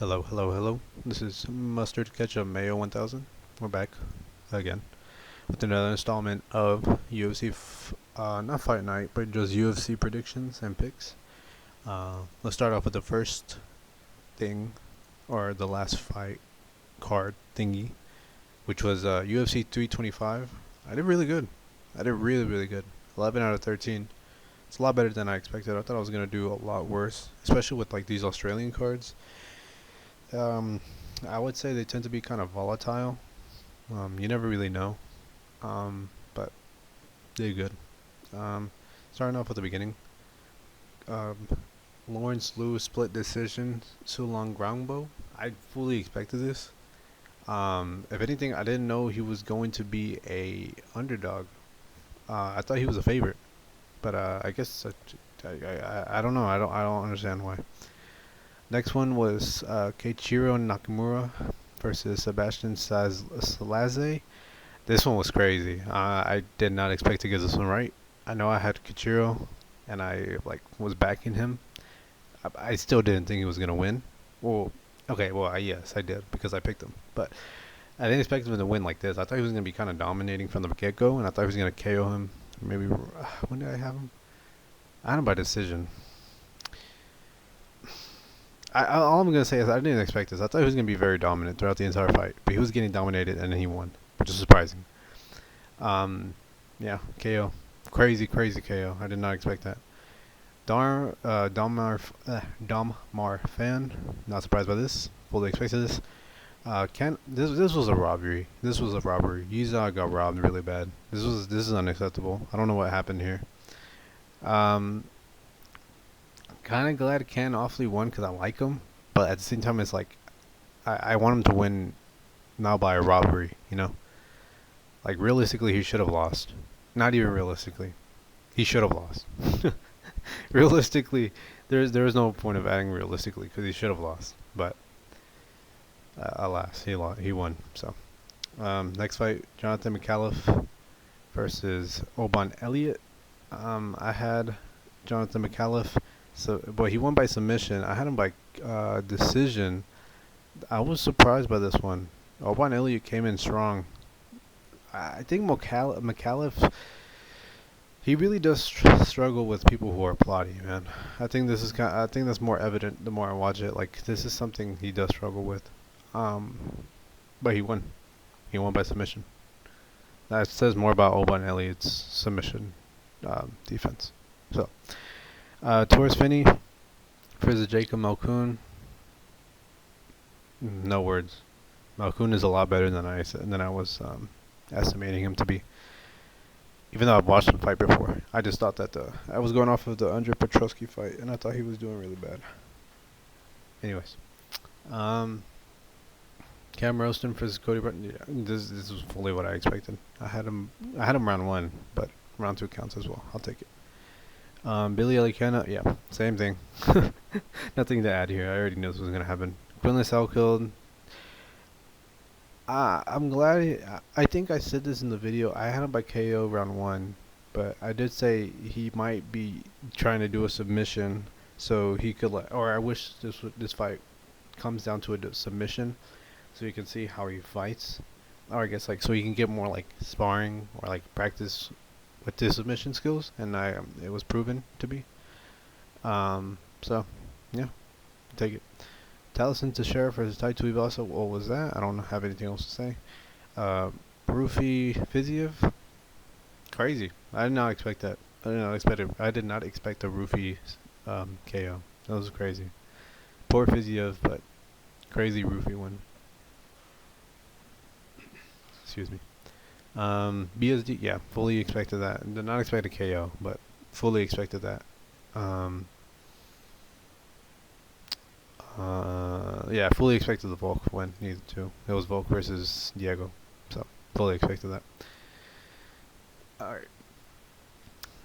Hello, hello, hello. This is MustardKetchupMayo 1000. We're back again with another installment of UFC, not Fight Night, but just UFC predictions and picks. Let's start off with the first thing, or the last fight card thingy, which was UFC 325. I did really good. I did really, really good. 11 out of 13. It's a lot better than I expected. I thought I was going to do a lot worse, especially with like these Australian cards. Um, I would say they tend to be kind of volatile. You never really know. But they're good. Um, Starting off with the beginning. Um, Lawrence Lewis split decision, Sulong Grangbo. I fully expected this. If anything, I didn't know he was going to be a underdog. I thought he was a favorite, but I guess I don't know. I don't understand why. Next one was Keiichiro Nakamura versus Sebastian Salaze. This one was crazy. I did not expect to get this one right. I know I had Keiichiro, and I was backing him. I still didn't think he was gonna win. Well, okay, well yes, I did because I picked him, but I didn't expect him to win like this. I thought he was gonna be kind of dominating from the get go, and I thought he was gonna KO him. Maybe when did I have him? I had him by decision. All I'm gonna say is I didn't expect this. I thought he was gonna be very dominant throughout the entire fight, but he was getting dominated and then he won, which is surprising. Yeah, KO, crazy, crazy KO. I did not expect that. Dom fan, not surprised by this. Fully expected this. Ken, this was a robbery. This was a robbery. Yiza got robbed really bad. This is unacceptable. I don't know what happened here. Um, Kind of glad Ken awfully won because I like him, but at the same time, it's like I want him to win now by a robbery. You know, like realistically, he should have lost. Not even realistically, he should have lost. Realistically, there is no point of adding realistically because he should have lost. But alas, he won. So next fight, Jonathan McAuliffe versus Oban Elliott. I had Jonathan McAuliffe. So, but he won by submission. I had him by decision. I was surprised by this one. Oban Elliott came in strong. I think McAuliffe, he really does struggle with people who are plotty, man. I think that's more evident the more I watch it. Like this is something he does struggle with. Um, but he won. He won by submission. That says more about Oban Elliott's submission defense. So, Torres Finney versus Jacob Malkoun. No words. Malkoun is a lot better than I was estimating him to be. Even though I've watched him fight before, I just thought that I was going off of the Andre Petrosky fight, and I thought he was doing really bad. Anyways, Cam Roston versus Cody Barton. Yeah, this was fully what I expected. I had him round one, but round two counts as well. I'll take it. Billy Alicana, yeah, same thing. Nothing to add here. I already knew this was gonna happen. Quinlan Selkild. I'm glad. I think I said this in the video. I had him by KO round one, but I did say he might be trying to do a submission, so he could or I wish this fight comes down to a submission, so you can see how he fights, or I guess so you can get more sparring or practice with his submission skills, and it was proven to be. So yeah, take it. Taliesin Teixeira versus Tai Tuivasa. What was that? I don't have anything else to say. Rufi Fiziev. Crazy. I did not expect that. I did not expect a Rufi KO. That was crazy. Poor Fiziev, but crazy Rufi win. Excuse me. BSD, yeah, fully expected that. Did not expect a KO, but fully expected that. Yeah, fully expected the Volk win. Needed to. It was Volk versus Diego, so fully expected that. All right.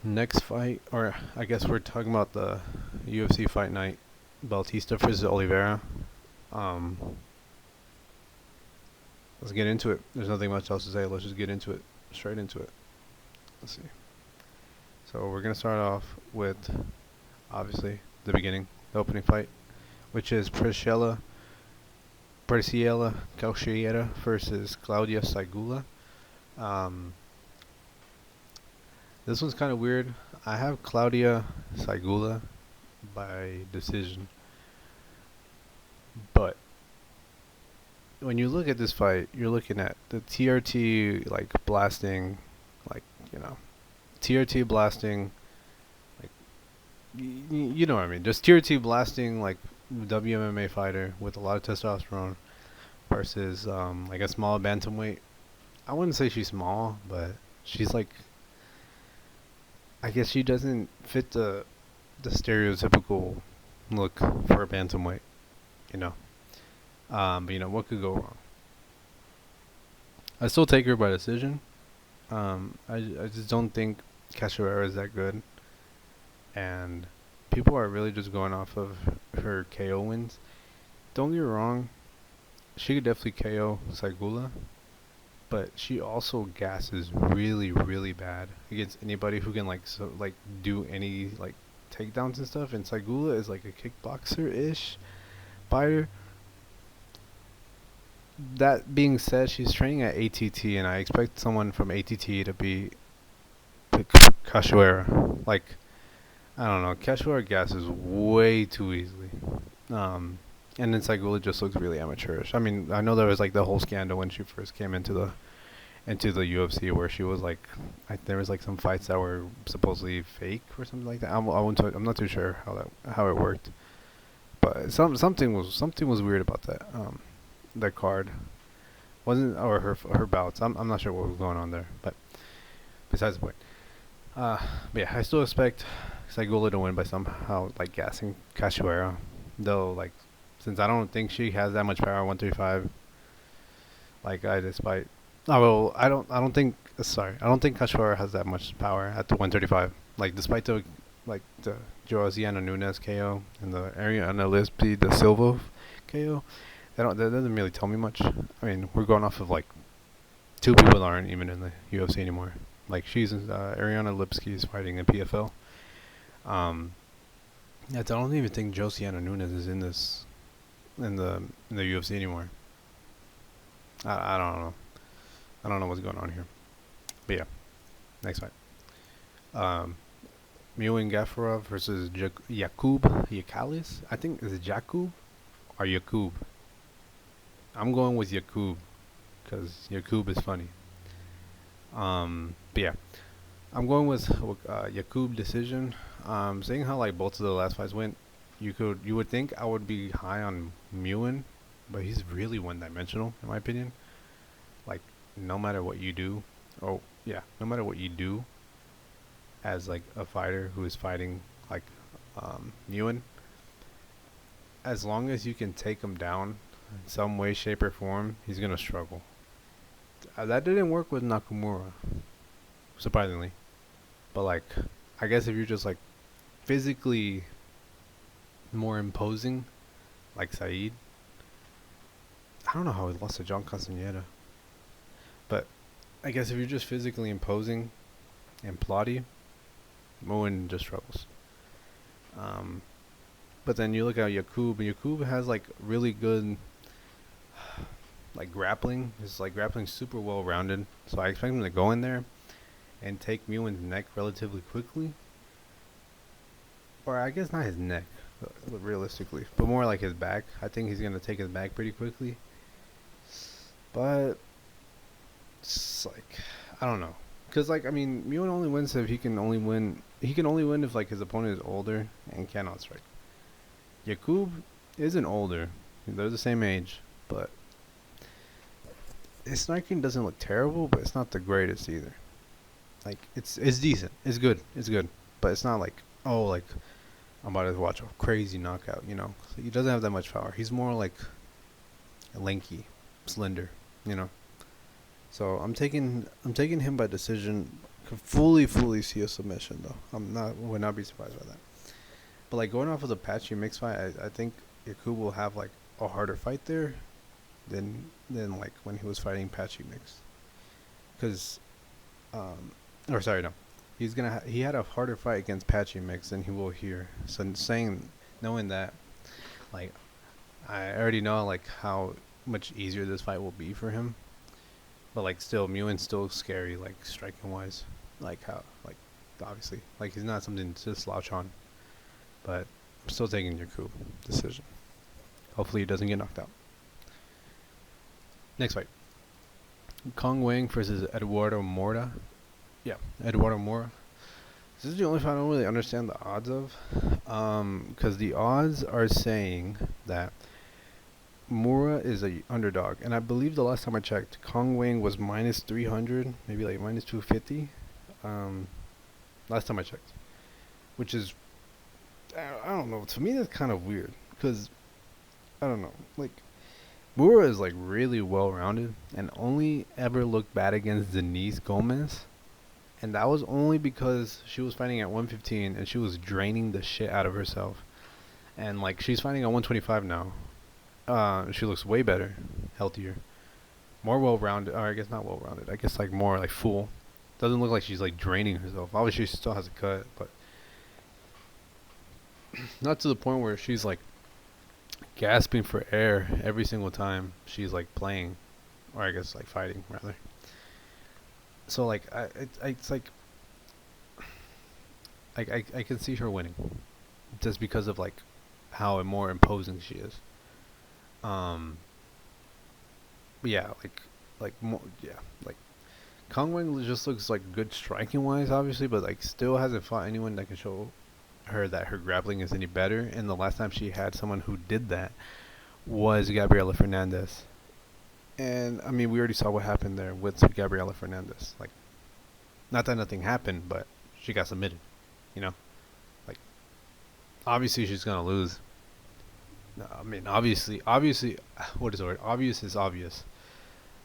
Next fight, or I guess we're talking about the UFC Fight Night, Bautista versus Oliveira. Let's get into it. There's nothing much else to say. Let's just get into it. Straight into it. Let's see. So we're going to start off with, obviously, the beginning, the opening fight, which is Priscilla Perciela Cauchiera versus Claudia Saigula. Um, this one's kind of weird. I have Claudia Saigula by decision, but when you look at this fight, you're looking at the TRT like blasting, like you know, TRT blasting, like you know what I mean. Just TRT blasting like WMMA fighter with a lot of testosterone versus like a small bantamweight. I wouldn't say she's small, but she's like I guess she doesn't fit the stereotypical look for a bantamweight, you know. But you know what could go wrong? I still take her by decision. I just don't think Cachoeira is that good, and people are really just going off of her KO wins. Don't get me wrong, she could definitely KO Saigula, but she also gasses really, really bad against anybody who can like do any like takedowns and stuff. And Saigula is like a kickboxer ish fighter. That being said, she's training at ATT, and I expect someone from ATT to be Cachoeira. Like I don't know, Cachoeira gasses way too easily. Um, and then Saigula just looks really amateurish. I mean, I know there was like the whole scandal when she first came into the UFC where she was like, there was like some fights that were supposedly fake or something like that. I'm not too sure how it worked, but something was weird about that card. Wasn't or her bouts. I'm not sure what was going on there, but besides the point. But yeah, I still expect Saigula to win by somehow like gassing Cachoeira, though like since I don't think she has that much power at 135. Like despite oh well, I don't think Cachoeira has that much power at the 135. Like despite the Josiana Nunes KO and the Ariana Lisby the Silva KO, that doesn't really tell me much. I mean, we're going off of like two people that aren't even in the UFC anymore. Like she's Ariana Lipsky is fighting in PFL. I don't even think Josiana Nunes is in the UFC anymore. I don't know. I don't know what's going on here. But yeah, next fight. Um, Muin Gafarov versus Jakub Yakalis. I think is it Jakub or Yakub. I'm going with Yakub because Yakub is funny. But yeah, I'm going with Yakub decision. Seeing how like both of the last fights went, you would think I would be high on Muin, but he's really one-dimensional in my opinion. Like no matter what you do, no matter what you do, as like a fighter who is fighting like Muin, as long as you can take him down in some way, shape, or form, he's gonna struggle. That didn't work with Nakamura, surprisingly. But like, I guess if you're just like physically more imposing, like Saeed, I don't know how he lost to John Castaneda. But I guess if you're just physically imposing and plotty, Moen just struggles. But then you look at Yakub, and Yakub has like really good like grappling. His like grappling super well rounded. So I expect him to go in there and take Muin's neck relatively quickly. Or I guess not his neck, realistically, but more like his back. I think he's gonna take his back pretty quickly. But it's like I don't know, cause like I mean, Muin only wins if he can only win. He can only win if like his opponent is older and cannot strike. Yakub isn't older; they're the same age, but his striking doesn't look terrible, but it's not the greatest either. Like it's decent, it's good, but it's not like like I'm about to watch a crazy knockout. So he doesn't have that much power. He's more like lanky, slender. So I'm taking him by decision. Could fully see a submission though. Would not be surprised by that. But like going off of the Patchy mix fight, I think Yakub will have like a harder fight there than like when he was fighting Patchy mix. Cause, or sorry no, he had a harder fight against Patchy mix than he will here. So knowing that, like I already know like how much easier this fight will be for him. But like still, Muin's still scary, like striking wise. Like how, like obviously, like he's not something to slouch on. But I'm still taking Yaku decision. Hopefully he doesn't get knocked out. Next fight. Kong Wang versus Eduardo Mora. Yeah, Eduardo Mora. This is the only fight I don't really understand the odds of. Because the odds are saying that Mora is a underdog. And I believe the last time I checked, Kong Wang was minus 300, maybe like minus 250. Last time I checked. Which is, I don't know. To me, that's kind of weird. Because, I don't know. Like, Mora is like really well rounded and only ever looked bad against Denise Gomez. And that was only because she was fighting at 115 and she was draining the shit out of herself. And like she's fighting at 125 now. She looks way better, healthier, more well rounded. Or I guess not well rounded. I guess like more like full. Doesn't look like she's like draining herself. Obviously she still has a cut, but not to the point where she's like gasping for air every single time she's like playing, or I guess like fighting rather. So like it's like I can see her winning, just because of like how more imposing she is. But yeah, like Kong Wang just looks like good striking wise, obviously, but like still hasn't fought anyone that can show her that her grappling is any better. And the last time she had someone who did that was Gabriela Fernandez. And I mean, we already saw what happened there with Gabriela Fernandez. Like, not that nothing happened, but she got submitted. You know, like obviously she's gonna lose. No, I mean, obviously, what is the word? Obvious is obvious.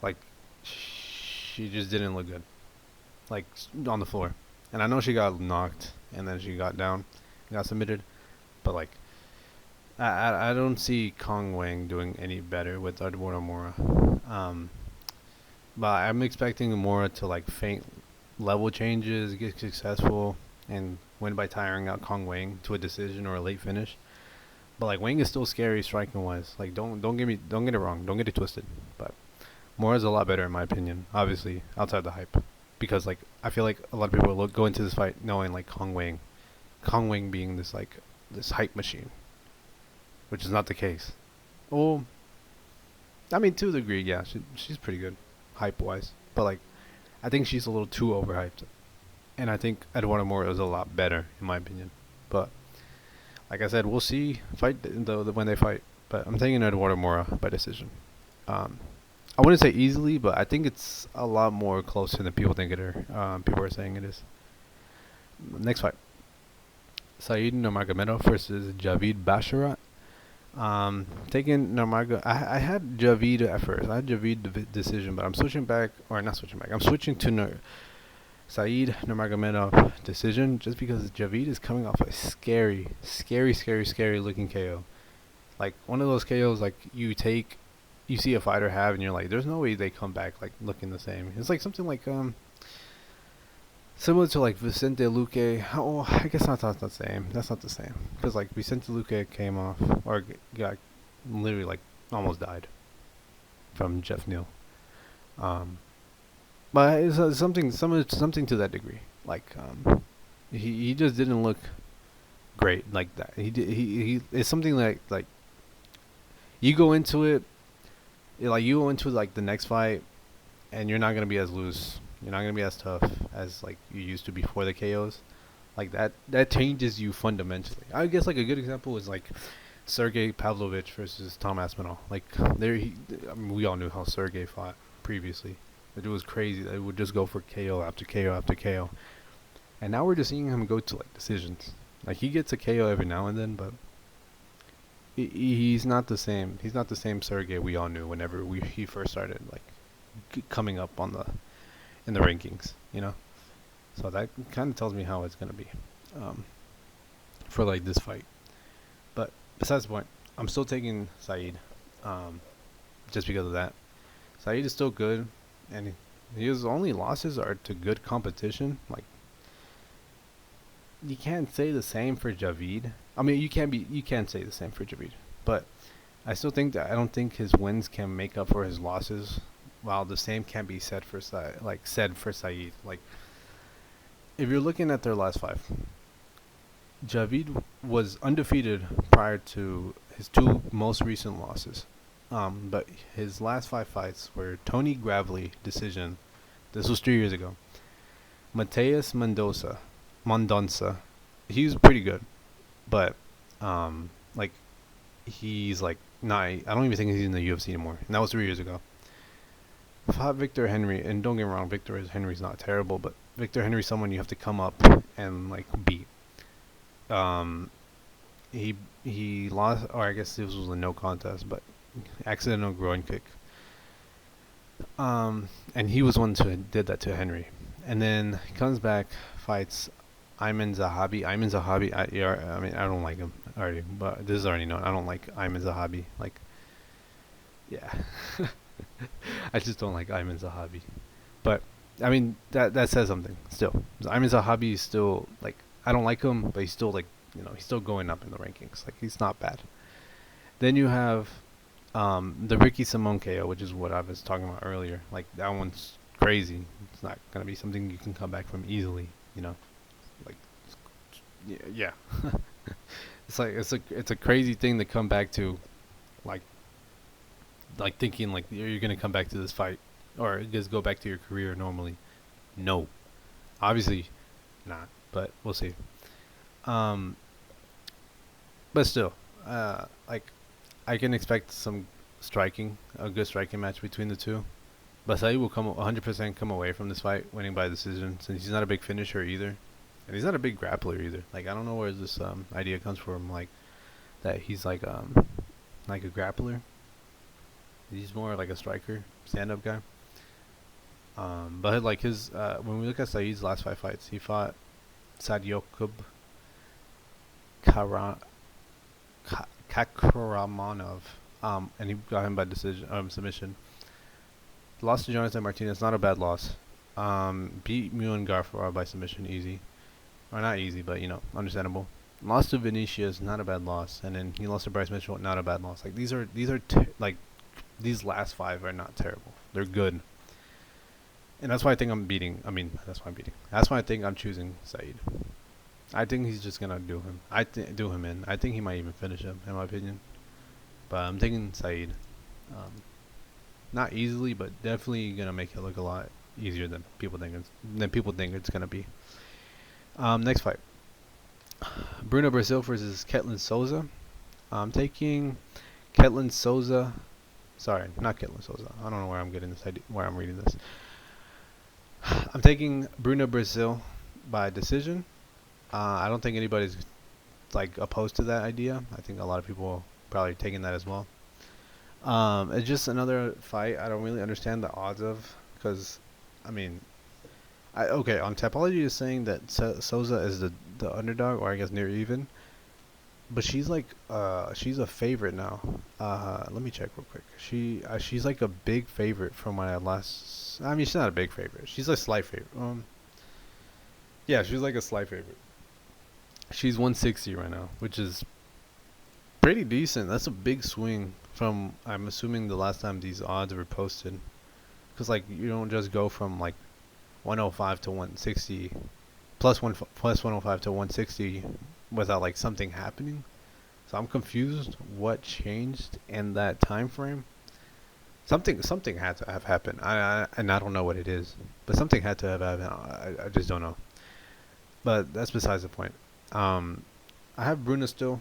Like, she just didn't look good, like on the floor. And I know she got knocked, and then she got down, got submitted, but like, I don't see Kong Wang doing any better with Eduardo Mora. But I'm expecting Mora to like feint level changes, get successful, and win by tiring out Kong Wang to a decision or a late finish. But like Wang is still scary striking wise. Like don't get it wrong, don't get it twisted. But Mora's a lot better in my opinion. Obviously outside the hype, because like I feel like a lot of people will go into this fight knowing like Kong Wang being this like this hype machine, which is not the case. Well, I mean to a degree, yeah, she's pretty good, hype wise. But like I think she's a little too overhyped, and I think Eduardo Mora is a lot better in my opinion. But like I said, we'll see when they fight. But I'm taking Eduardo Mora by decision. I wouldn't say easily, but I think it's a lot more closer than people think it is. People are saying it is. Next fight. Said Nurmagomedov versus Javid Basharat. Taking Nurmagomedov. I had Javid at first. I had Javid decision, but I'm switching back. Or not switching back. I'm switching to Said Nurmagomedov decision, just because Javid is coming off a scary looking KO. Like one of those KOs like you see a fighter have and you're like, there's no way they come back like looking the same. It's like something like similar to like Vicente Luque. Oh, I guess that's not the same. That's not the same, because like Vicente Luque came off or got literally like almost died from Jeff Neal. But it's something to that degree. Like he just didn't look great like that. He it's something like you go into it, like you go into like the next fight, and you're not gonna be as loose. You're not gonna be as tough as like you used to before the KOs. Like that changes you fundamentally. I guess like a good example is like Sergey Pavlovich versus Tom Aspinall. Like I mean, we all knew how Sergey fought previously. It was crazy. They would just go for KO after KO after KO. And now we're just seeing him go to like decisions. Like he gets a KO every now and then, but he's not the same. He's not the same Sergey we all knew whenever he first started like coming up in the rankings, you know. So that kind of tells me how it's gonna be for like this fight. But besides the point, I'm still taking Said, just because of that. Said is still good, and his only losses are to good competition. Like you can't say the same for Javid. I mean, you can say the same for Javid, but I still think that I don't think his wins can make up for his losses, while the same can be said for Saeed. Like if you're looking at their last five, Javid was undefeated prior to his two most recent losses. But his last five fights were Tony Gravely decision. This was 3 years ago. Mateus Mendonça. He was pretty good, but like he's like not. I don't even think he's in the UFC anymore. And that was 3 years ago. Fought Victor Henry, and don't get me wrong, Henry's not terrible, but Victor Henry's someone you have to come up and like beat. Um, he lost, or I guess this was a no contest, but accidental groin kick. And he was one who did that to Henry, and then he comes back, fights Ayman Zahabi. I mean, I don't like him already, but this is already known. I don't like Ayman Zahabi. Like, yeah, I just don't like Ayman Zahabi. But I mean, that says something. Still, Ayman Zahabi is still like, I don't like him, but he's still like, he's still going up in the rankings. Like, he's not bad. Then you have the Ricky Simon KO, which is what I was talking about earlier. Like, that one's crazy. It's not gonna be something you can come back from easily. Like, yeah. it's a crazy thing to come back to, like thinking like you're gonna come back to this fight or just go back to your career normally. No, obviously not. But we'll see. But still, like, I can expect a good striking match between the two. But Saeed will 100% come away from this fight winning by decision, since he's not a big finisher either, and he's not a big grappler either. Like, I don't know where this idea comes from, like that he's like a grappler. He's more like a striker, stand-up guy. But like his when we look at Saeed's last five fights, he fought Sadyokub Kakramanov, and he got him by submission. Lost to Jonathan Martinez, not a bad loss. Beat Muan Garfara by submission, easy. Or not easy, but, understandable. Lost to Vinicius, not a bad loss. And then he lost to Bryce Mitchell, not a bad loss. Like, these last five are not terrible. They're good. And that's why I think I'm beating. I mean, that's why I'm beating. That's why I think I'm choosing Saeed. I think he's just going to do him. Do him in. I think he might even finish him, in my opinion. But I'm taking Saeed. Not easily, but definitely gonna make it look a lot easier than people think it's gonna be. Next fight, Bruno Brazil versus Ketlin Souza. I'm taking Ketlin Souza. Sorry, not Ketlin Souza. I don't know where I'm getting this idea, where I'm reading this. I'm taking Bruno Brazil by decision. I don't think anybody's like opposed to that idea. I think a lot of people are probably taking that as well. It's just another fight I don't really understand the odds of, because, I mean, on Tapology is saying that Souza is the underdog, or I guess near even, but she's like, she's a favorite now. Let me check real quick. She's like a big favorite from my last. I mean, she's not a big favorite. She's a slight favorite. Yeah, she's like a slight favorite. She's 160 right now, which is pretty decent. That's a big swing from, I'm assuming, the last time these odds were posted, because like you don't just go from like 105 to 160 plus 105 to 160 without like something happening. So I'm confused what changed in that time frame. Something had to have happened. And I don't know what it is, but something had to have happened. I just don't know. But that's besides the point. I have Bruno still.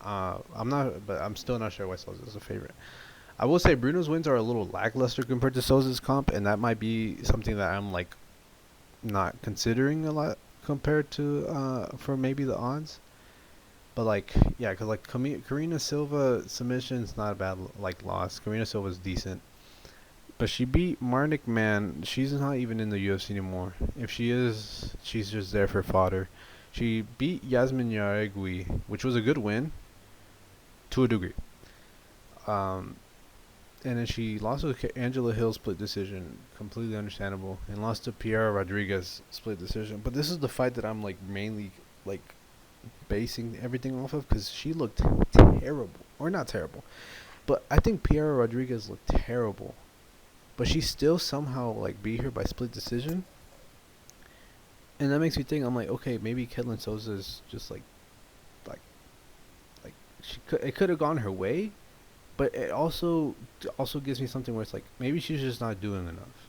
I'm still not sure why Souza is a favorite. I will say Bruno's wins are a little lackluster compared to Souza's comp, and that might be something that I'm like not considering a lot compared to for maybe the odds. But like, yeah, because like Karina Silva submission's not a bad like loss. Karina Silva's decent, but she beat Marnik Man. She's not even in the UFC anymore. If she is, she's just there for fodder. She beat Yasmin Yaregui, which was a good win to a degree. And then she lost to Angela Hill split decision, completely understandable, and lost to Piera Rodriguez split decision. But this is the fight that I'm like mainly like basing everything off of, because she looked terrible, or not terrible. But I think Piera Rodriguez looked terrible. But she still somehow like beat her by split decision. And that makes me think, I'm like, okay, maybe Ketlin Souza is just like like it could have gone her way, but it also gives me something where it's like maybe she's just not doing enough.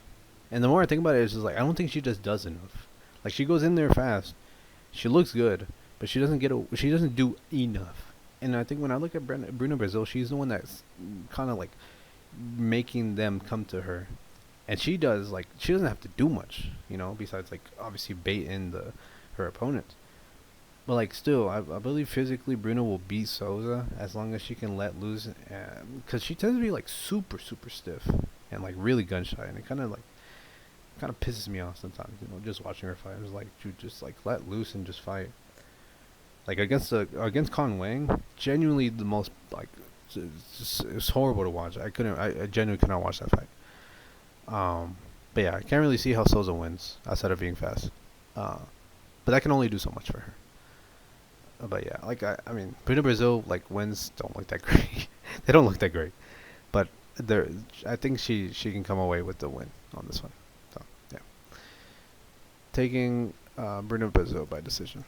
And the more I think about it, it's just like I don't think she just does enough. Like she goes in there fast, she looks good, but she doesn't do enough. And I think when I look at Bruno Brazil, she's the one that's kind of like making them come to her, and she doesn't have to do much, besides like obviously bait in her opponent. But like still, I believe physically Bruno will beat Souza as long as she can let loose, because she tends to be like super super stiff and like really gun shy, and it kind of pisses me off sometimes. Just watching her fight, I was like, dude, just like let loose and just fight. Like against Con Wang, genuinely the most like it's horrible to watch. I genuinely could not watch that fight. But yeah, I can't really see how Souza wins outside of being fast. But that can only do so much for her. But yeah, like I mean, Bruno Brazil like wins don't look that great. They don't look that great, but I think she can come away with the win on this one. So yeah, taking Bruno Brazil by decision.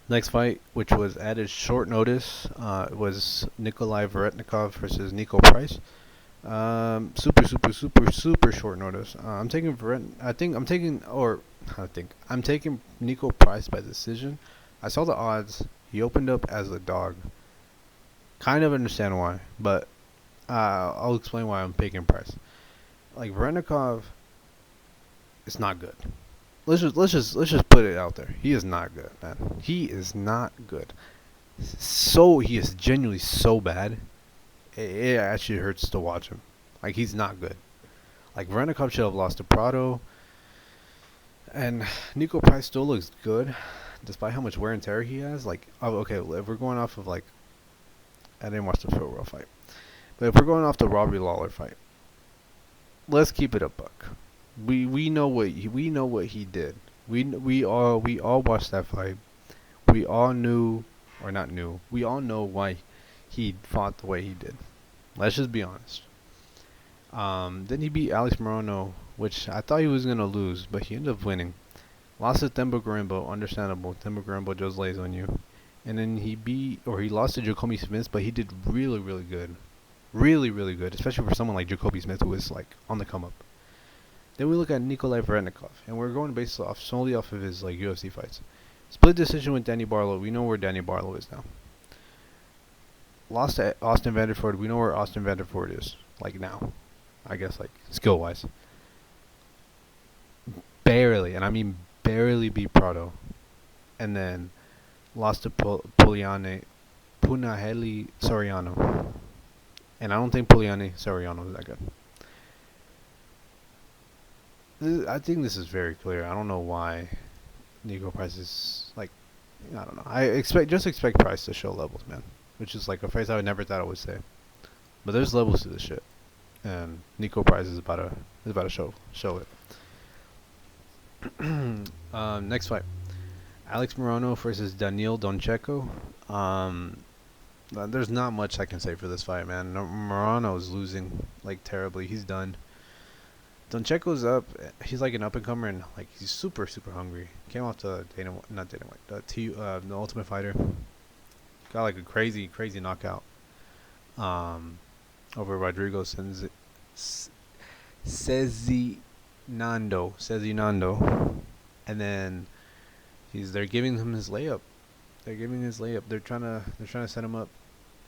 Next fight, which was added short notice, was Nikolai Veretnikov versus Nico Price. Super short notice. I'm taking I'm taking Nico Price by decision. I saw the odds. He opened up as a dog. Kind of understand why, but I'll explain why I'm picking Price. Like Veretnikov is not good. Let's just put it out there. He is not good, man. He is not good. He is genuinely so bad. It actually hurts to watch him. Like he's not good. Like Verenikov should have lost to Prado. And Nico Price still looks good, despite how much wear and tear he has. Like, okay, if we're going off of like, I didn't watch the Phil fight, but if we're going off the Robbie Lawler fight, let's keep it a buck. We know what he did. We all watched that fight. We all knew, or not knew. We all know why he fought the way he did. Let's just be honest. Then he beat Alex Morono, which I thought he was gonna lose, but he ended up winning. Lost to Themba Garimbo, understandable. Themba Garimbo just lays on you. And then he lost to Jacoby Smith, but he did really, really good. Really, really good, especially for someone like Jacoby Smith, who is like on the come up. Then we look at Nikolai Veretnikov, and we're going solely off of his like UFC fights. Split decision with Danny Barlow. We know where Danny Barlow is now. Lost to Austin Vanderford. We know where Austin Vanderford is like now. I guess like skill wise. Barely, and I mean barely beat Prado. And then lost to Punahele Soriano. And I don't think Punahele Soriano is that good. I think this is very clear. I don't know why Nico Price is like, I don't know. I expect Price to show levels, man. Which is like a phrase I would never thought I would say. But there's levels to this shit, and Nico Price is about to show it. Next fight, Alex Morono versus Daniil Doncheco. There's not much I can say for this fight, man. Morono is losing like terribly. He's done. Doncheco's up. He's like an up and comer, and like he's super super hungry. Came off the the Ultimate Fighter. Got like a crazy knockout. Over Rodrigo Cezinando, and then they're giving him his layup. They're trying to set him up,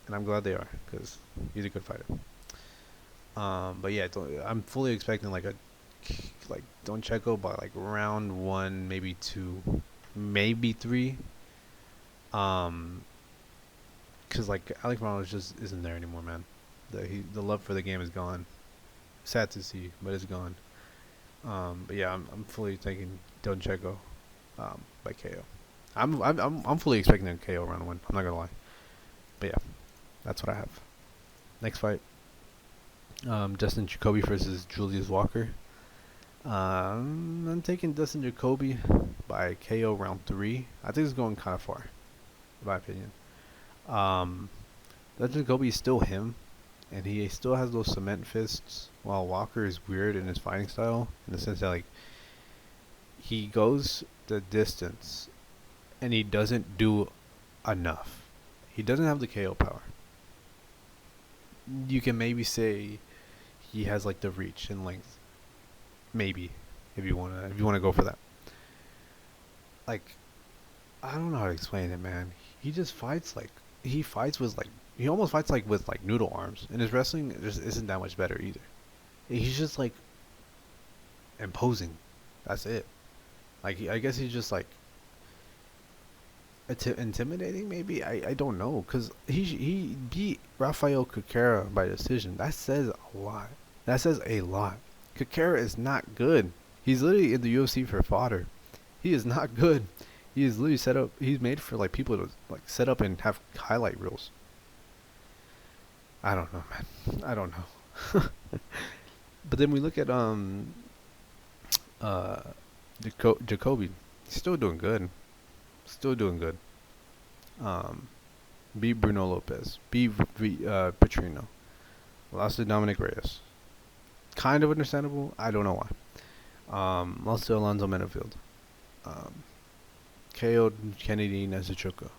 and I'm glad they are, because he's a good fighter. But yeah, I'm fully expecting like Doncheco by like round 1, maybe 2, maybe 3. Because like Alex Morono just isn't there anymore, man. The love for the game is gone. Sad to see, but it's gone. But yeah, I'm fully taking Doncheco by KO. I'm fully expecting a KO round 1. I'm not gonna lie. But yeah, that's what I have. Next fight, Dustin Jacoby versus Julius Walker. I'm taking Dustin Jacoby by KO round 3. I think it's going kind of far, in my opinion. that Jacoby's still him, and he still has those cement fists. While Walker is weird in his fighting style, in the sense that like he goes the distance, and he doesn't do enough. He doesn't have the KO power. You can maybe say he has like the reach and length, maybe, if you wanna go for that. Like, I don't know how to explain it, man. He just fights like he almost fights like with like noodle arms, and his wrestling just isn't that much better either. He's just like imposing. That's it. Like I guess he's just like intimidating. Maybe I don't know, cause he beat Rafael Kakera by decision. That says a lot. That says a lot. Kakera is not good. He's literally in the UFC for fodder. He is not good. He is literally set up. He's made for like people to like set up and have highlight reels. I don't know, man. I don't know. But then we look at Jacoby. He's still doing good. Still doing good. Beat Bruno Lopez. Beat Petrino. Lost to Dominic Reyes. Kind of understandable. I don't know why. Lost to Alonzo Menefield. KO'd Kennedy Nezuchuka.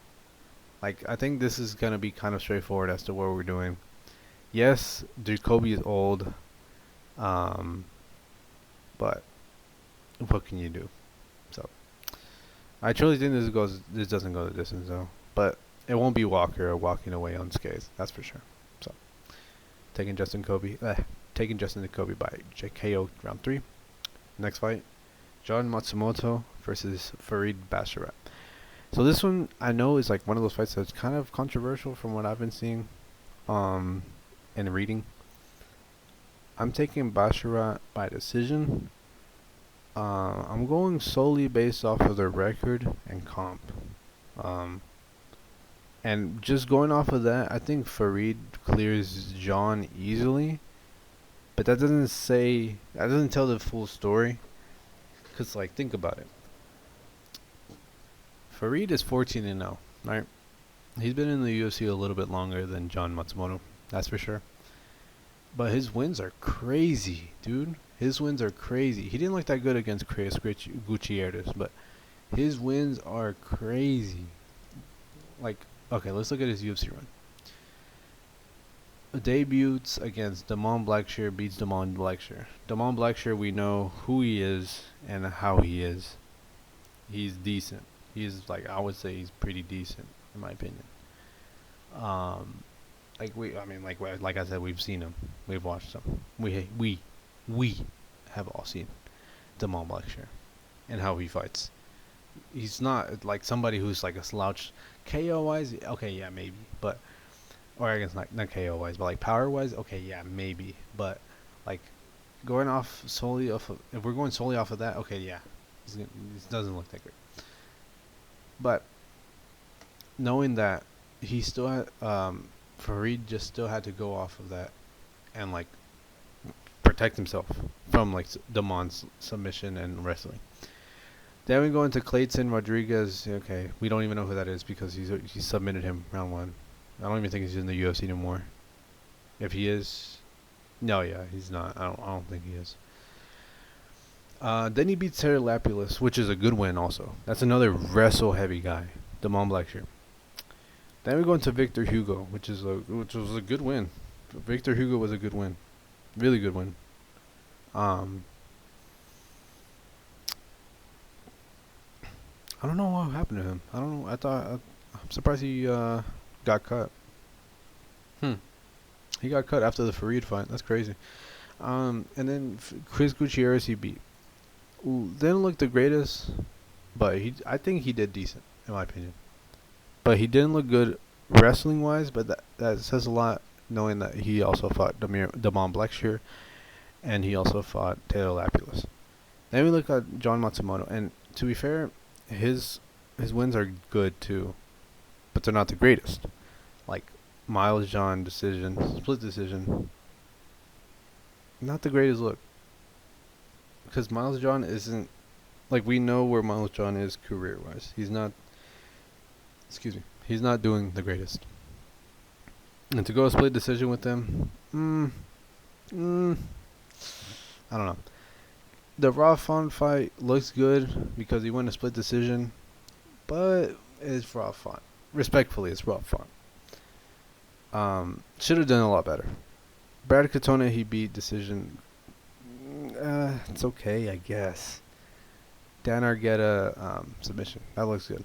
Like, I think this is going to be kind of straightforward as to what we're doing. Yes, Jacoby is old. But what can you do? So I truly think this doesn't go the distance though. But it won't be Walker walking away unscathed, that's for sure. So taking Justin Jacoby by KO round 3. Next fight, John Matsumoto versus Farid Basharat. So this one I know is like one of those fights that's kind of controversial from what I've been seeing and reading. I'm taking Basharat by decision. I'm going solely based off of their record and comp. And just going off of that, I think Farid clears John easily. But that doesn't tell the full story. Cause like, think about it. Farid is 14-0, right? He's been in the UFC a little bit longer than John Matsumoto, that's for sure. But his wins are crazy, dude. His wins are crazy. He didn't look that good against Chris Gutierrez, but his wins are crazy. Like, okay, let's look at his UFC run. Debuts against Damon Blackshear, beats Damon Blackshear. Damon Blackshear, we know who he is and how he is. He's decent. He's like, I would say he's pretty decent in my opinion. Like I said, we've seen him. We've watched him. We have all seen Damon Blackshear and how he fights. He's not like somebody who's like a slouch. KO wise, okay, yeah, maybe, but or I guess not KO wise, but like power wise, okay, yeah, maybe, but like going off solely off of, if we're going solely off of that, okay, yeah, it doesn't look that great. But knowing that he still had, Farid just still had to go off of that and like protect himself from like Damon's submission and wrestling. Then we go into Clayton Rodriguez. Okay, we don't even know who that is because he submitted him round 1. I don't even think he's in the UFC anymore. If he is, no, yeah, he's not. I don't think he is. Then he beats Terry Lapulus, which is a good win also. That's another wrestle heavy guy, Damon Blackshear. Then we go into Victor Hugo, which was a good win. Victor Hugo was a good win, really good win. I don't know what happened to him. I don't know. I'm surprised he got cut. He got cut after the Farid fight. That's crazy. And then Chris Gutierrez he beat. Didn't look the greatest, but I think he did decent in my opinion. But he didn't look good wrestling wise. But that says a lot, knowing that he also fought Damon Blackshear, and he also fought Taylor Lapulus. Then we look at John Matsumoto, and to be fair, his wins are good too, but they're not the greatest. Like Miles John decision, split decision. Not the greatest look. Because Miles John isn't, like, we know where Miles John is career wise. He's not doing the greatest. And to go a split decision with them, I don't know. The Raw Font fight looks good because he won a split decision, but it's Raw Font. Respectfully, it's Raw Font. Should have done a lot better. Brad Katona, he beat decision. It's okay, I guess. Dan Argetta, submission. That looks good.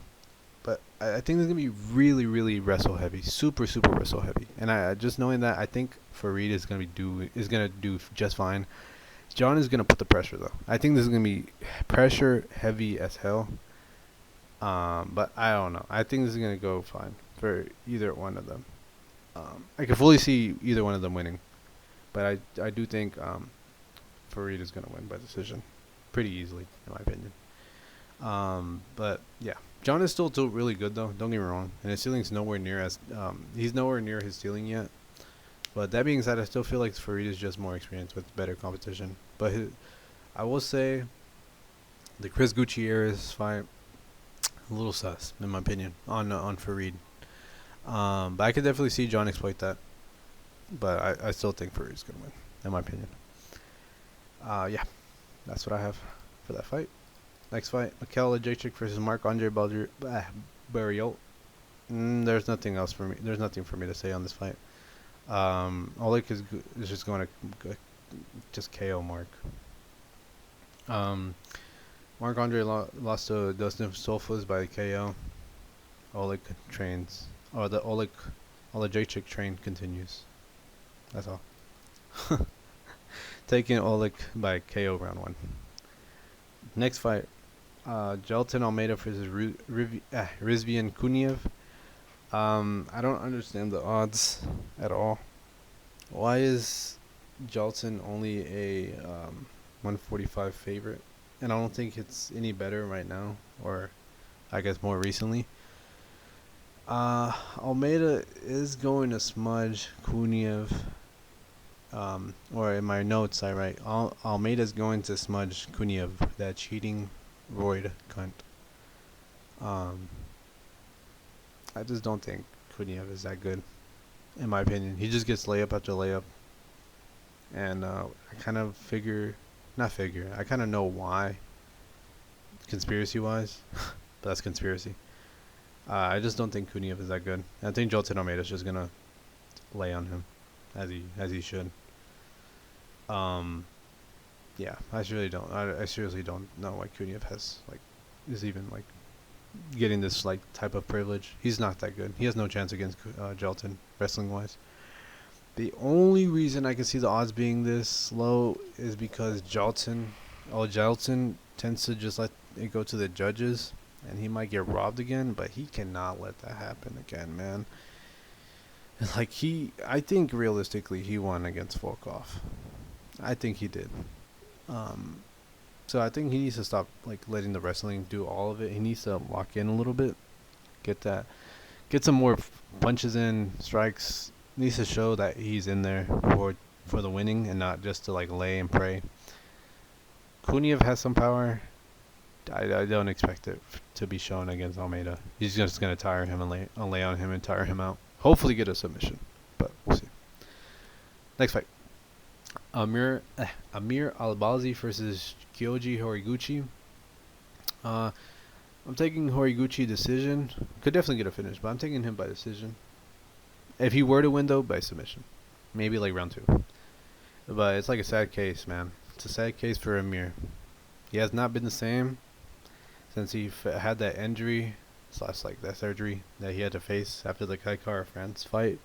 But I think it's going to be really, really wrestle heavy. Super, super wrestle heavy. And I just knowing that, I think Fareed is going to do just fine. John is going to put the pressure, though. I think this is going to be pressure heavy as hell. But I don't know. I think this is going to go fine for either one of them. I can fully see either one of them winning. But I do think Fareed is going to win by decision. Pretty easily, in my opinion. But yeah. John is still really good, though. Don't get me wrong. And his ceiling's nowhere near he's nowhere near his ceiling yet. But that being said, I still feel like Fareed is just more experienced with better competition. But I will say the Chris Gutierrez fight, a little sus, in my opinion, on Fareed. But I could definitely see John exploit that. But I still think Fareed's going to win, in my opinion. Yeah, that's what I have for that fight. Next fight, Mikel Ejicic versus Marc-Andre Barriault. There's nothing else for me. There's nothing for me to say on this fight. Oleg is just going to just KO Mark. Marc-Andre lost to Dustin Stolfus by KO. Oleg trains, or the Ejicic train continues. That's all. Taking Oleg by KO round 1. Next fight, Jailton Almeida versus Rizvian Kuniev. I don't understand the odds at all. Why is Jailton only a 145 favorite? And I don't think it's any better right now, or I guess more recently. Almeida is going to smudge Kuniev. Or in my notes I write Almeida's going to smudge Kuniev, that cheating roid cunt. I just don't think Kuniev is that good, in my opinion. He just gets layup after layup. And I kind of I kind of know why, conspiracy-wise. But that's conspiracy. I just don't think Kuniev is that good. I think Jailton Almeida is just going to lay on him, as he should. Yeah, I really don't. I seriously don't know why Kuniev is even getting this type of privilege. He's not that good. He has no chance against Jailton wrestling wise. The only reason I can see the odds being this low is because Jailton tends to just let it go to the judges, and he might get robbed again. But he cannot let that happen again, man. I think realistically he won against Volkov. I think he did. So I think he needs to stop letting the wrestling do all of it. He needs to lock in a little bit, get some more punches in, strikes. Needs to show that he's in there for the winning and not just to lay and pray. Kuniev has some power. I don't expect it to be shown against Almeida. He's just gonna tire him and lay on him and tire him out. Hopefully get a submission, but we'll see. Next fight. Amir Albazi versus Kyoji Horiguchi. I'm taking Horiguchi decision. Could definitely get a finish, but I'm taking him by decision. If he were to win, though, by submission. Maybe round 2. But it's a sad case, man. It's a sad case for Amir. He has not been the same since he had that injury / that surgery that he had to face after the Kai Kara France fight.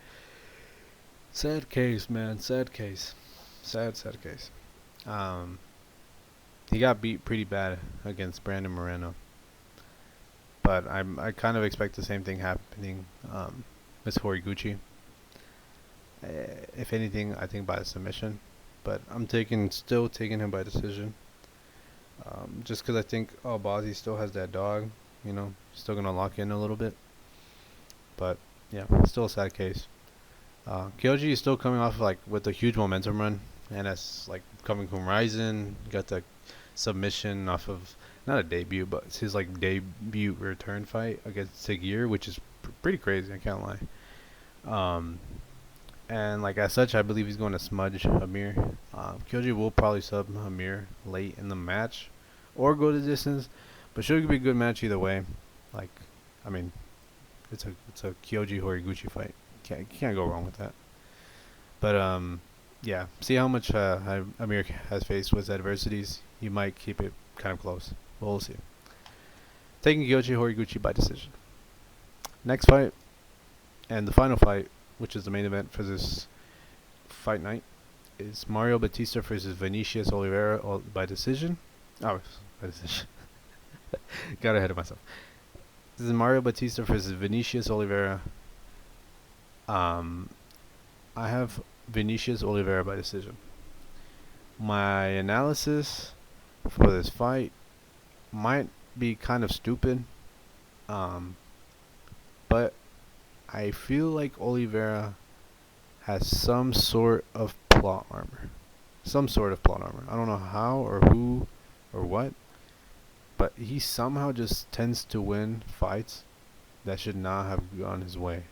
Sad case, man. Sad case. Sad case. He got beat pretty bad against Brandon Moreno. But I kind of expect the same thing happening with Horiguchi. If anything, I think by submission. But I'm still taking him by decision. Just because I think Albazi still has that dog. Still going to lock in a little bit. But, yeah, still a sad case. Kyoji is still coming off with a huge momentum run. And that's coming from Ryzen. Got the submission off of not a debut, but it's his debut return fight against Sigir, which is pretty crazy. I can't lie. And like as such, I believe he's going to smudge Amir. Kyoji will probably sub Amir late in the match, or go the distance, but should be a good match either way. Like, I mean, it's a Kyoji Horiguchi fight. Can't go wrong with that. But yeah. See how much Amir has faced with adversities. He might keep it kind of close. We'll see. Taking Kyoji Horiguchi by decision. Next fight, and the final fight, which is the main event for this fight night, is Mario Bautista versus Vinicius Oliveira by decision. Oh, by decision. Got ahead of myself. This is Mario Bautista versus Vinicius Oliveira. I have Vinicius Oliveira by decision. My analysis for this fight might be kind of stupid, but I feel like Oliveira has some sort of plot armor. Some sort of plot armor. I don't know how or who or what, but he somehow just tends to win fights that should not have gone his way.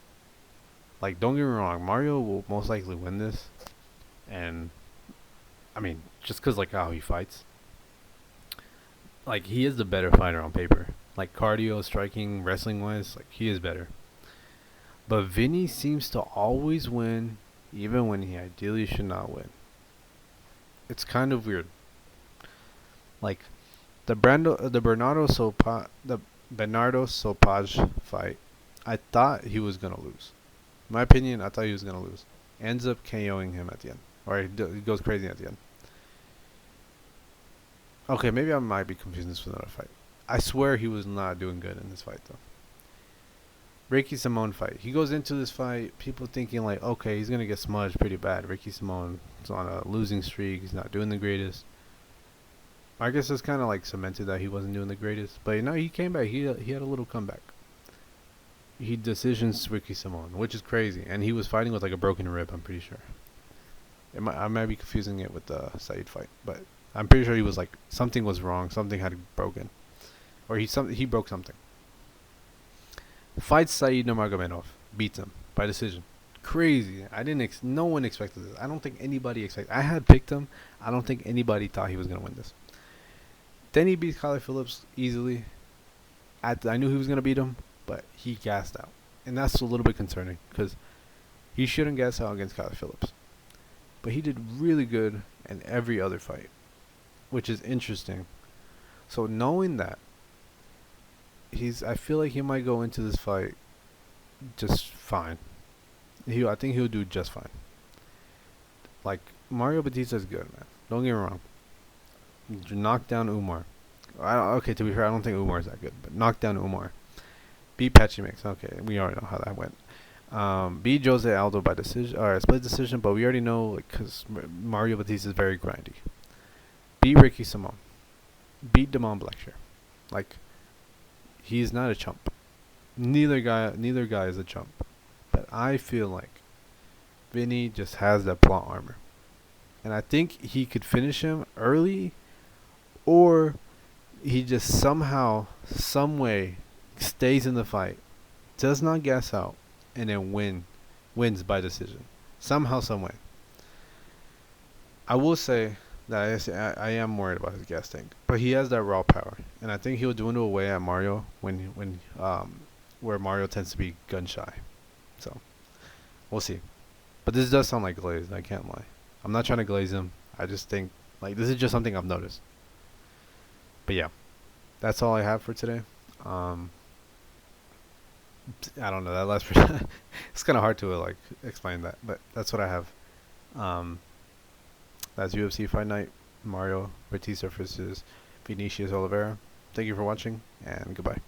Like, don't get me wrong, Mario will most likely win this, and I mean, just because like how he fights, like he is the better fighter on paper. Like cardio, striking, wrestling wise, like he is better. But Vinny seems to always win, even when he ideally should not win. It's kind of weird. Like the Bernardo Sopaj fight, I thought he was gonna lose. In my opinion, I thought he was gonna lose. Ends up KOing him at the end, or he goes crazy at the end. Okay, maybe I might be confusing this with another fight. I swear he was not doing good in this fight though. Ricky Simone fight. He goes into this fight, people thinking like, okay, he's gonna get smudged pretty bad. Ricky Simone is on a losing streak. He's not doing the greatest. I guess it's kind of like cemented that he wasn't doing the greatest. But you know, he came back. He had a little comeback. He decisions Ricky Simone, which is crazy. And he was fighting with like a broken rib, I'm pretty sure. I might be confusing it with the Said fight, but I'm pretty sure he was like, something was wrong. Something had broken. Or he broke something. Fights Said Nurmagomedov, beats him by decision. Crazy. No one expected this. I don't think anybody expected. I had picked him. I don't think anybody thought he was gonna win this. Then he beats Kyler Phillips easily. I knew he was gonna beat him, but he gassed out, and that's a little bit concerning because he shouldn't gas out against Kyler Phillips. But he did really good in every other fight, which is interesting. So knowing that, I feel like he might go into this fight just fine. I think he'll do just fine. Like, Mario Batista is good, man. Don't get me wrong. Knock down Umar. Okay, to be fair, I don't think Umar is that good, but knock down Umar. Beat Patchy Mix. Okay, we already know how that went. Beat Jose Aldo by decision, or split decision, but we already know because Mario Batista is very grindy. Beat Ricky Simone. Beat Damon Blackshear. Like, he's not a chump. Neither guy is a chump. But I feel like Vinny just has that plot armor. And I think he could finish him early, or he just somehow, some way, stays in the fight, does not gas out, and then wins by decision. Somehow, some way. I will say that I am worried about his gas tank, but he has that raw power, and I think he'll dwindle away at Mario where Mario tends to be gun shy. So we'll see. But this does sound like glaze. I can't lie. I'm not trying to glaze him. I just think like this is just something I've noticed. But yeah, that's all I have for today. I don't know, that last it's kind of hard to like explain that, but that's what I have. That's UFC Fight Night, Mario Bautista versus Vinicius Oliveira. Thank you for watching, and goodbye.